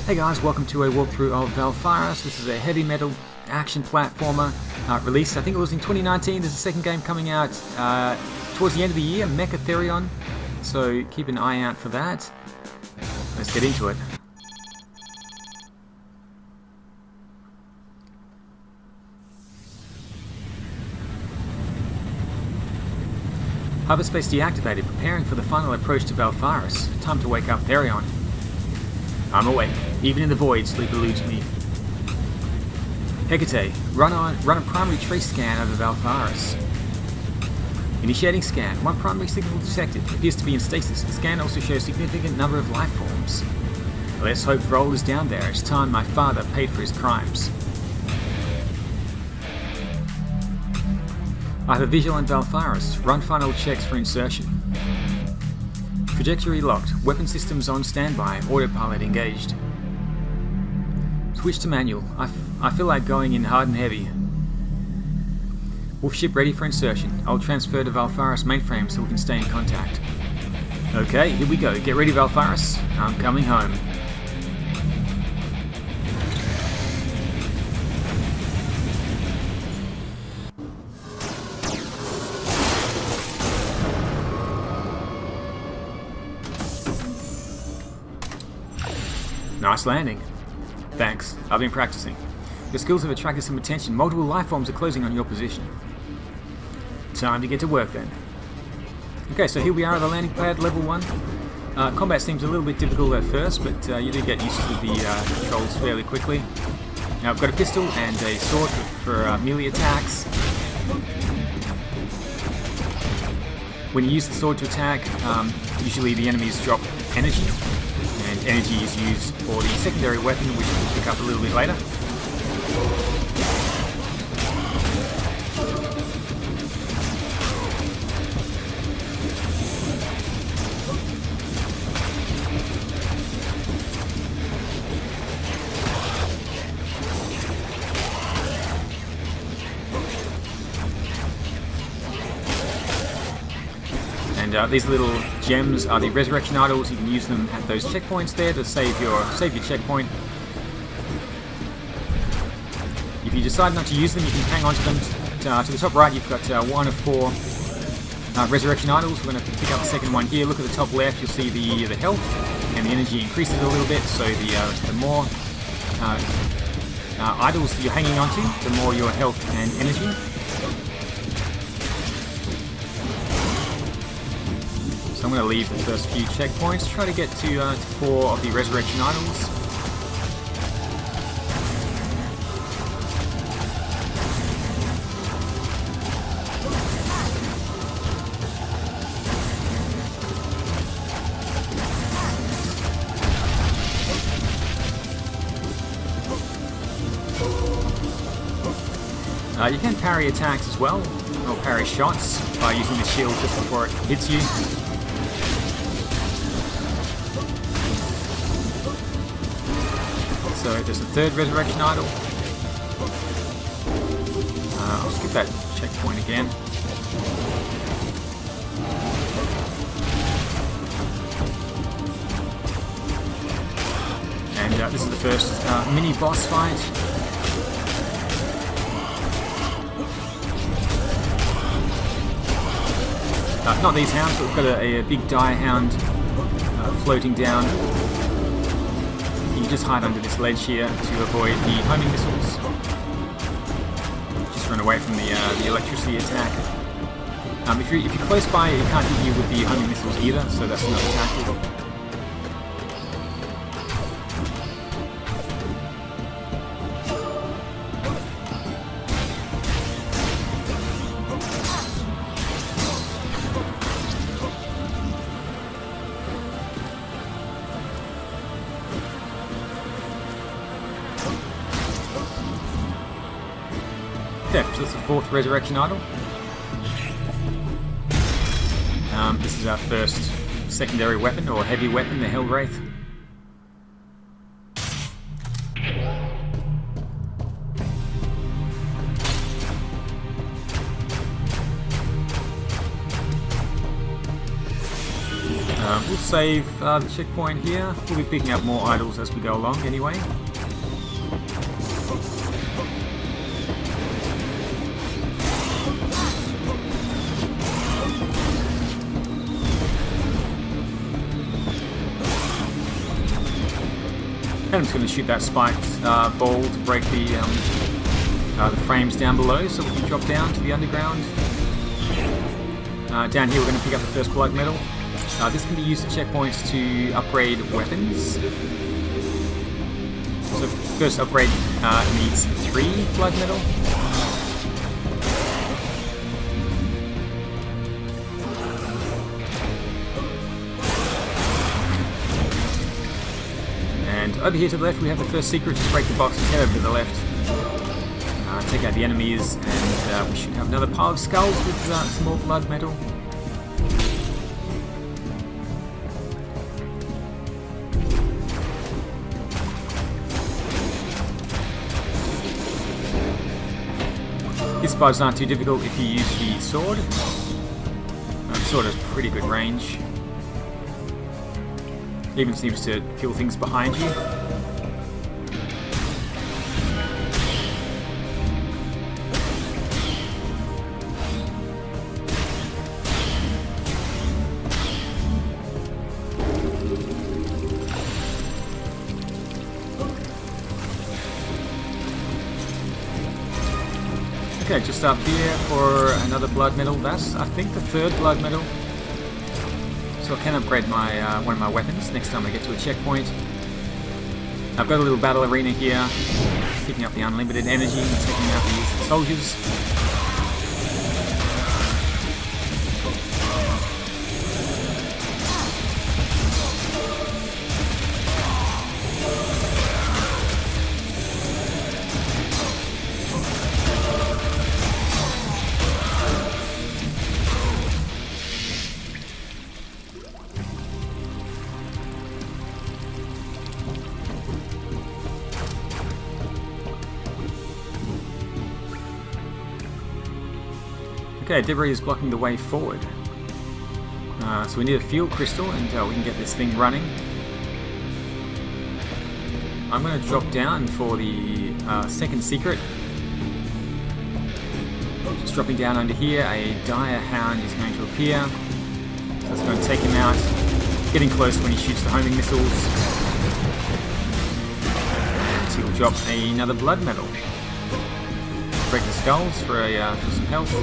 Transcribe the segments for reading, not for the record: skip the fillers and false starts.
Hey guys, welcome to a walkthrough of Valfaris. This is a heavy metal action platformer released, I think it was in 2019. There's a second game coming out towards the end of the year, Mecha Therion. So keep an eye out for that. Let's get into it. Hyperspace deactivated, preparing for the final approach to Valfaris. Time to wake up Therion. I'm awake. Even in the void, sleep eludes me. Hecate, run a primary trace scan over Valfaris. Initiating scan. One primary signal detected. Appears to be in stasis. The scan also shows a significant number of life forms. Let's hope Vroll is down there. It's time my father paid for his crimes. I have a visual on Valfaris. Run final checks for insertion. Trajectory locked. Weapon systems on standby. Autopilot engaged. Switch to manual. I feel like going in hard and heavy. Wolf ship ready for insertion. I'll transfer to Valfaris mainframe so we can stay in contact. Okay, here we go. Get ready, Valfaris. I'm coming home. Nice landing. Thanks, I've been practicing. Your skills have attracted some attention. Multiple life forms are closing on your position. Time to get to work then. Okay, so here we are at the landing pad, level 1. Combat seems a little bit difficult at first, but you do get used to the controls fairly quickly. Now I've got a pistol and a sword for melee attacks. When you use the sword to attack, usually the enemies drop energy. And energy is used for the secondary weapon, which we'll pick up a little bit later. And these little gems are the resurrection idols. You can use them at those checkpoints there to save your checkpoint. If you decide not to use them, you can hang on to them. To the top right, you've got one of 4 resurrection idols. We're going to pick up the second one here. Look at the top left, you'll see the health and the energy increases a little bit. So the more idols that you're hanging on to, the more your health and energy. So I'm going to leave the first few checkpoints, try to get to 4 of the resurrection idols. You can parry attacks as well, or parry shots by using the shield just before it hits you. So there's a third resurrection idol. I'll skip that checkpoint again. And this is the first mini boss fight. Not these hounds, but we've got a big dire hound floating down. You can just hide under this ledge here to avoid the homing missiles. Just run away from the electricity attack. If you're close by, it can't hit you with the homing missiles either, so that's not attackable. Okay, so that's the 4th resurrection idol. This is our first secondary weapon, or heavy weapon, the Hell Wraith. we'll save the checkpoint here. We'll be picking up more idols as we go along anyway. And I'm just going to shoot that spiked ball to break the frames down below so we can drop down to the underground. Down here we're going to pick up the first blood medal. This can be used at checkpoints to upgrade weapons. So first upgrade needs 3 blood medal. And over here to the left we have the first secret. Just break the box and head over to the left. Take out the enemies, and we should have another pile of skulls with some more blood metal. These spikes aren't too difficult if you use the sword. The sword has pretty good range. Even seems to kill things behind you. Okay, just up here for another blood medal. That's, I think, the 3rd blood medal. So I can upgrade my one of my weapons next time I get to a checkpoint. I've got a little battle arena here, picking up the unlimited energy and taking out these soldiers. Okay, debris is blocking the way forward. So we need a fuel crystal and we can get this thing running. I'm going to drop down for the second secret. Just dropping down under here, a dire hound is going to appear. So it's going to take him out. Getting close when he shoots the homing missiles. And he'll drop another blood medal. Break the skulls for some health.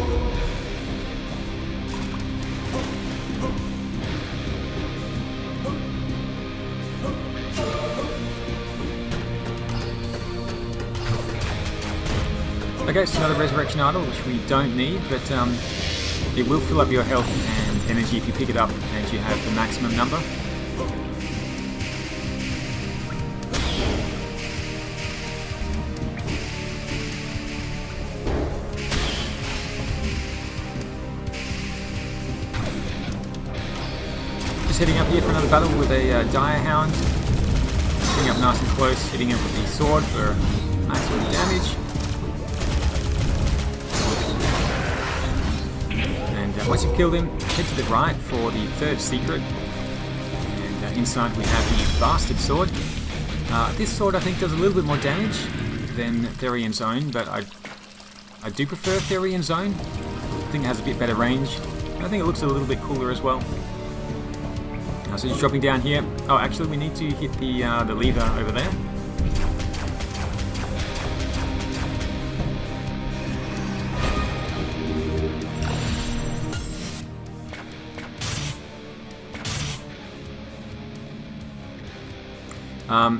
Okay, so another resurrection idol, which we don't need, but it will fill up your health and energy if you pick it up and you have the maximum number. Just heading up here for another battle with a dire hound. Getting up nice and close, hitting him with the sword for maximum damage. Once you've killed him, head to the right for the 3rd secret. And inside we have the bastard sword. This sword I think does a little bit more damage than Therion's own, but I do prefer Therion's own. I think it has a bit better range. I think it looks a little bit cooler as well. So just dropping down here. Oh, actually we need to hit the lever over there.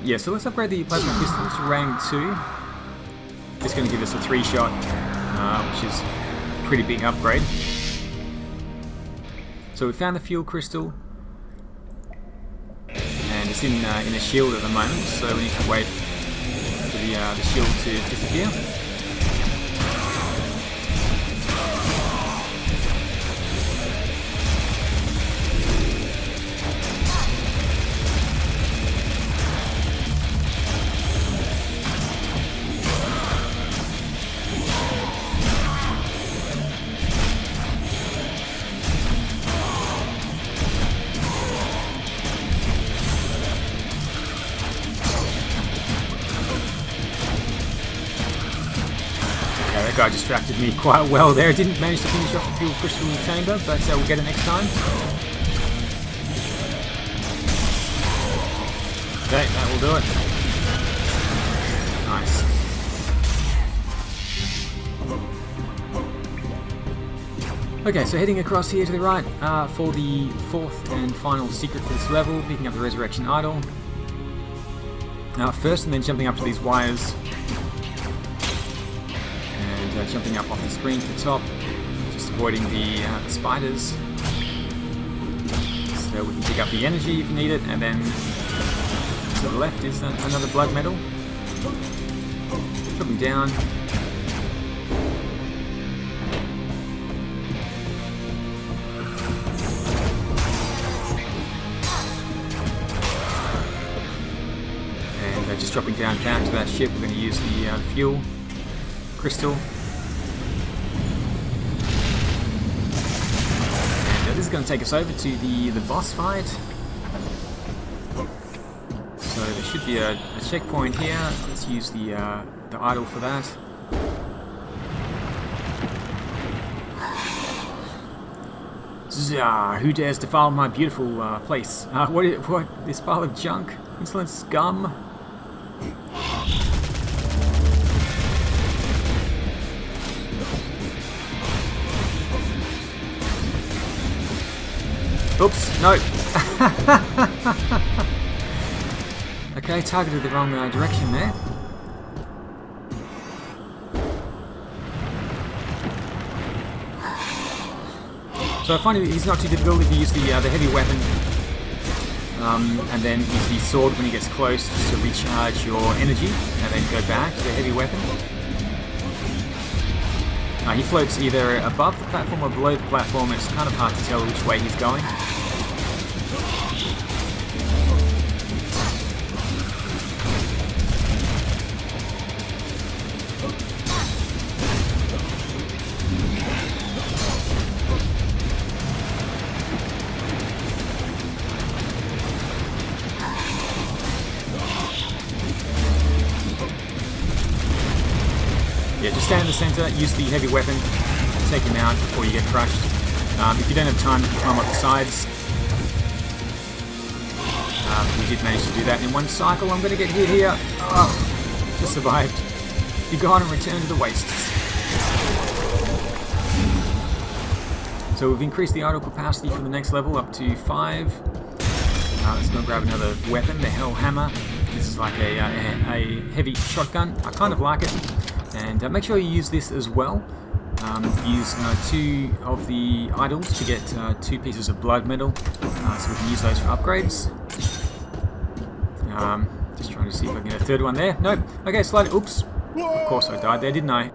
Yeah, so let's upgrade the plasma pistol to rank 2. It's going to give us a 3-shot, which is a pretty big upgrade. So we found the fuel crystal, and it's in a shield at the moment, so we need to wait for the shield to disappear. That guy distracted me quite well there. Didn't manage to finish off the fuel crystal chamber, but we'll get it next time. Okay, that will do it. Nice. Okay, so heading across here to the right for the fourth and final secret for this level, picking up the resurrection idol. First, and then jumping up to these wires. And jumping up off the screen to the top, just avoiding the spiders. So we can pick up the energy if you need it, and then to the left is another blood medal. Dropping down. And just dropping down to that ship, we're going to use the fuel crystal. And this is going to take us over to the boss fight. So there should be a checkpoint here. Let's use the idol for that. Zah, who dares defile my beautiful place? What? This pile of junk? Insolent scum? Oops, no. Okay, targeted the wrong direction there. So I find he's not too difficult if you use the heavy weapon, and then use the sword when he gets close just to recharge your energy, and then go back to the heavy weapon. He floats either above the platform or below the platform, and it's kind of hard to tell which way he's going. Yeah, just stay in the center, use the heavy weapon, take him out before you get crushed. If you don't have time, you can climb up the sides. We did manage to do that in one cycle. I'm going to get hit here. Oh, just survived. Be gone and return to the wastes. So we've increased the idle capacity for the next level up to 5. Let's go grab another weapon, the Hell Hammer. This is like a heavy shotgun. I kind of like it. And make sure you use this as well. Use 2 of the idols to get 2 pieces of blood medal, so we can use those for upgrades. Just trying to see if I can get a third one there. Nope. Okay, slide it. Oops. Of course I died there, didn't I?